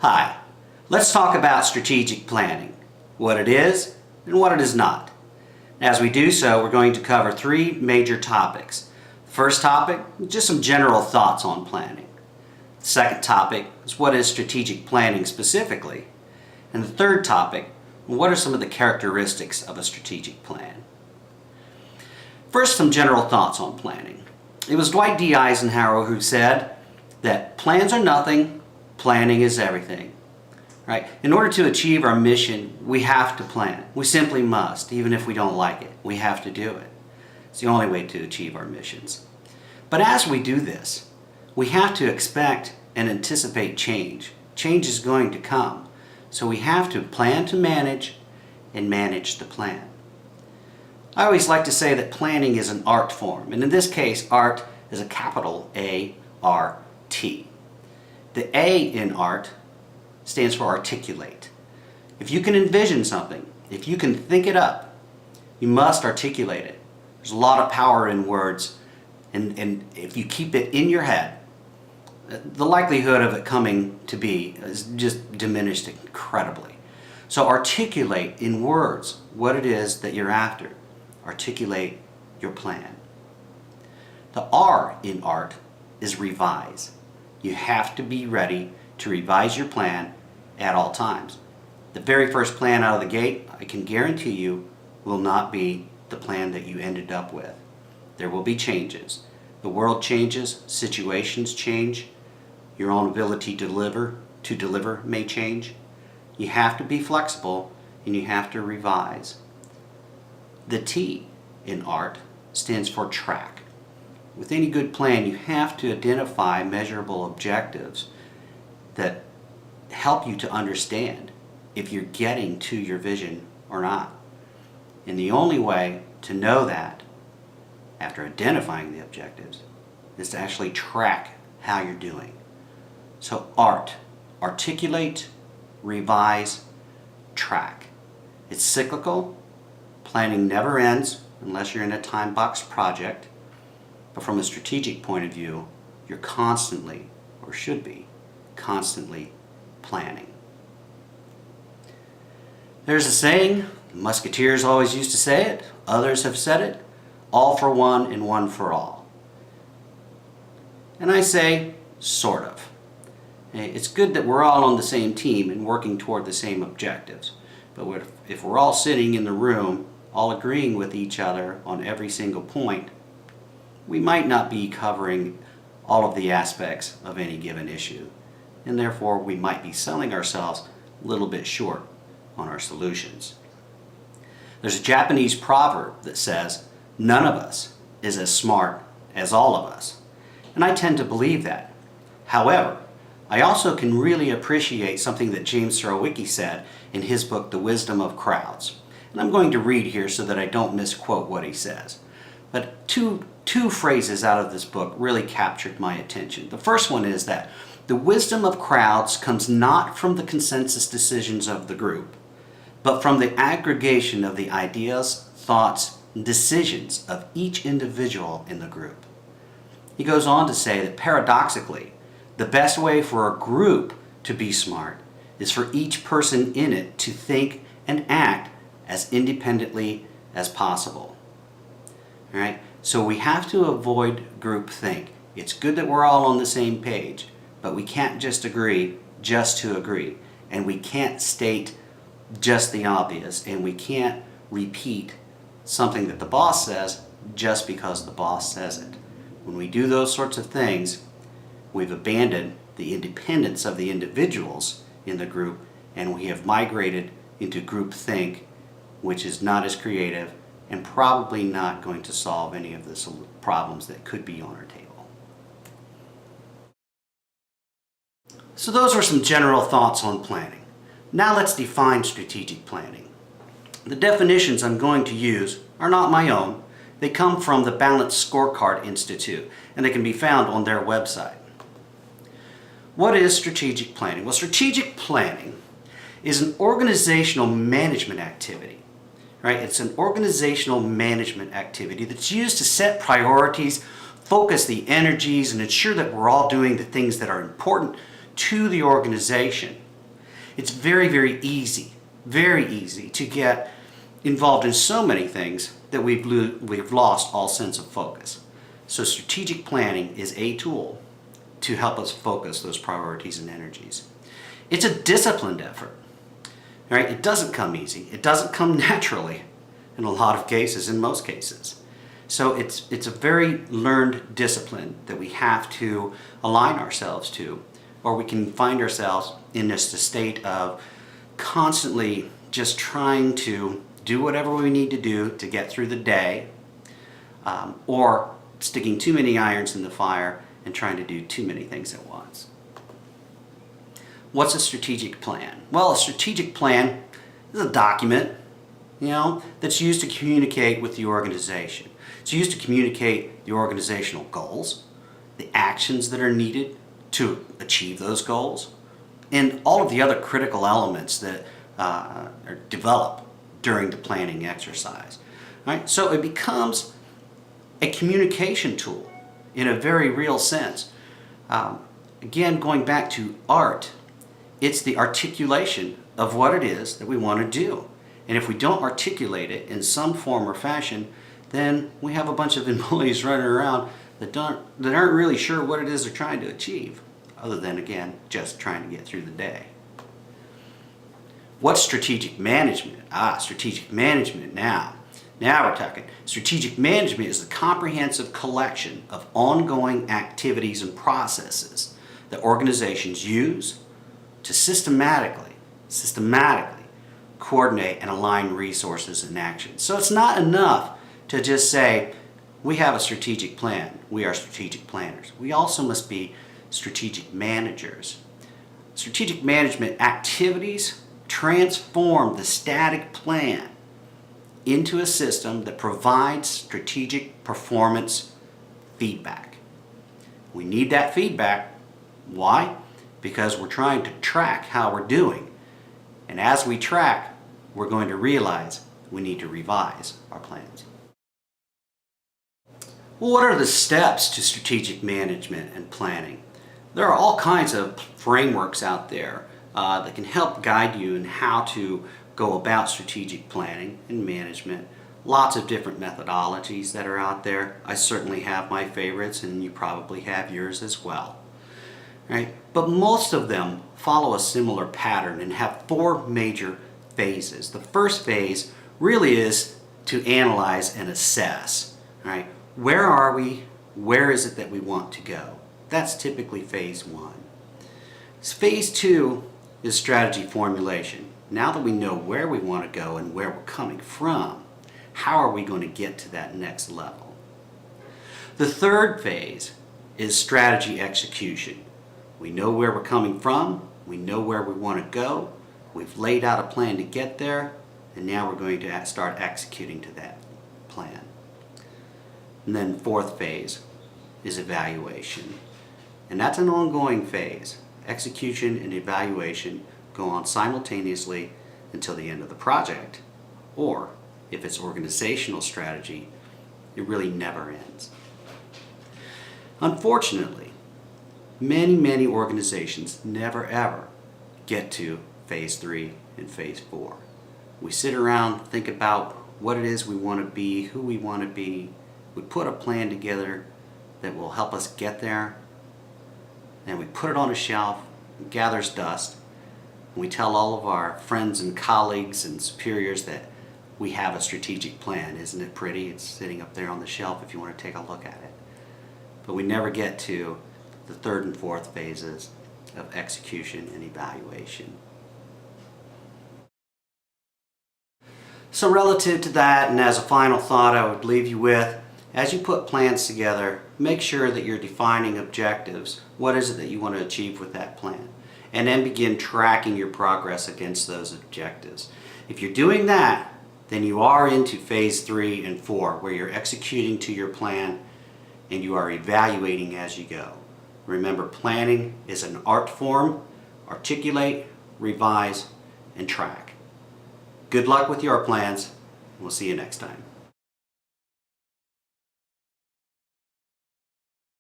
Hi, let's talk about strategic planning, what it is and what it is not. As we do so, we're going to cover three major topics. The first topic, just some general thoughts on planning. The second topic is what is strategic planning specifically. And the third topic, what are some of the characteristics of a strategic plan? First, some general thoughts on planning. It was Dwight D. Eisenhower who said that plans are nothing, planning is everything. Right? In order to achieve our mission, we have to plan. We simply must, even if we don't like it. We have to do it. It's the only way to achieve our missions. But as we do this, we have to expect and anticipate change. Change is going to come. So we have to plan to manage and manage the plan. I always like to say that planning is an art form, and in this case, art is a capital A-R-T. The A in art stands for articulate. If you can envision something, if you can think it up, you must articulate it. There's a lot of power in words, and if you keep it in your head, the likelihood of it coming to be is just diminished incredibly. So articulate in words what it is that you're after. Articulate your plan. The R in art is revise. You have to be ready to revise your plan at all times. The very first plan out of the gate, I can guarantee you, will not be the plan that you ended up with. There will be changes. The world changes, situations change, your own ability to deliver may change. You have to be flexible and you have to revise. The T in art stands for track. With any good plan, you have to identify measurable objectives that help you to understand if you're getting to your vision or not. And the only way to know that, after identifying the objectives, is to actually track how you're doing. So articulate, revise, track. It's cyclical. Planning never ends unless you're in a time box project. But from a strategic point of view, you're constantly, or should be, constantly planning. There's a saying, the Musketeers always used to say it, others have said it, all for one and one for all. And I say, sort of. It's good that we're all on the same team and working toward the same objectives. But if we're all sitting in the room, all agreeing with each other on every single point, we might not be covering all of the aspects of any given issue. And therefore, we might be selling ourselves a little bit short on our solutions. There's a Japanese proverb that says, none of us is as smart as all of us. And I tend to believe that. However, I also can really appreciate something that James Surowiecki said in his book, The Wisdom of Crowds. And I'm going to read here so that I don't misquote what he says. But two phrases out of this book really captured my attention. The first one is that the wisdom of crowds comes not from the consensus decisions of the group, but from the aggregation of the ideas, thoughts, and decisions of each individual in the group. He goes on to say that paradoxically, the best way for a group to be smart is for each person in it to think and act as independently as possible. All right? So we have to avoid groupthink. It's good that we're all on the same page, but we can't just agree just to agree. And we can't state just the obvious, and we can't repeat something that the boss says just because the boss says it. When we do those sorts of things, we've abandoned the independence of the individuals in the group, and we have migrated into groupthink, which is not as creative and probably not going to solve any of the problems that could be on our table. So those were some general thoughts on planning. Now let's define strategic planning. The definitions I'm going to use are not my own. They come from the Balanced Scorecard Institute, and they can be found on their website. What is strategic planning? Well, strategic planning is an organizational management activity. Right? It's an organizational management activity that's used to set priorities, focus the energies, and ensure that we're all doing the things that are important to the organization. It's very easy to get involved in so many things that we've lost all sense of focus. So strategic planning is a tool to help us focus those priorities and energies. It's a disciplined effort. Right? It doesn't come easy. It doesn't come naturally in a lot of cases, in most cases. So it's a very learned discipline that we have to align ourselves to, or we can find ourselves in just a state of constantly just trying to do whatever we need to do to get through the day, or sticking too many irons in the fire and trying to do too many things at once. What's a strategic plan? Well, a strategic plan is a document, that's used to communicate with the organization. It's used to communicate the organizational goals, the actions that are needed to achieve those goals, and all of the other critical elements that are developed during the planning exercise. Right? So it becomes a communication tool in a very real sense. Again, going back to art, it's the articulation of what it is that we want to do. And if we don't articulate it in some form or fashion, then we have a bunch of employees running around that aren't really sure what it is they're trying to achieve, other than, again, just trying to get through the day. What's strategic management? Strategic management now. Now we're talking. Strategic management is the comprehensive collection of ongoing activities and processes that organizations use to systematically coordinate and align resources and actions. So it's not enough to just say, we have a strategic plan, we are strategic planners. We also must be strategic managers. Strategic management activities transform the static plan into a system that provides strategic performance feedback. We need that feedback. Why? Because we're trying to track how we're doing. And as we track, we're going to realize we need to revise our plans. Well, what are the steps to strategic management and planning? There are all kinds of frameworks out there that can help guide you in how to go about strategic planning and management. Lots of different methodologies that are out there. I certainly have my favorites, and you probably have yours as well. Right? But most of them follow a similar pattern and have four major phases. The first phase really is to analyze and assess. Right? Where are we? Where is it that we want to go? That's typically phase one. Phase two is strategy formulation. Now that we know where we want to go and where we're coming from, how are we going to get to that next level? The third phase is strategy execution. We know where we're coming from, we know where we want to go, we've laid out a plan to get there, and now we're going to start executing to that plan. And then fourth phase is evaluation. And that's an ongoing phase. Execution and evaluation go on simultaneously until the end of the project. Or, if it's organizational strategy, it really never ends. Unfortunately, many organizations never ever get to phase 3 and phase 4. We sit around, think about what it is we want to be, who we want to be. We put a plan together that will help us get there, and we put it on a shelf, it gathers dust, and we tell all of our friends and colleagues and superiors that we have a strategic plan. Isn't it pretty? It's sitting up there on the shelf if you want to take a look at it. But we never get to the third and fourth phases of execution and evaluation. So relative to that, and as a final thought I would leave you with, as you put plans together, make sure that you're defining objectives. What is it that you want to achieve with that plan? And then begin tracking your progress against those objectives. If you're doing that, then you are into phase 3 and 4, where you're executing to your plan and you are evaluating as you go. Remember, planning is an art form. Articulate, revise, and track. Good luck with your plans. We'll see you next time.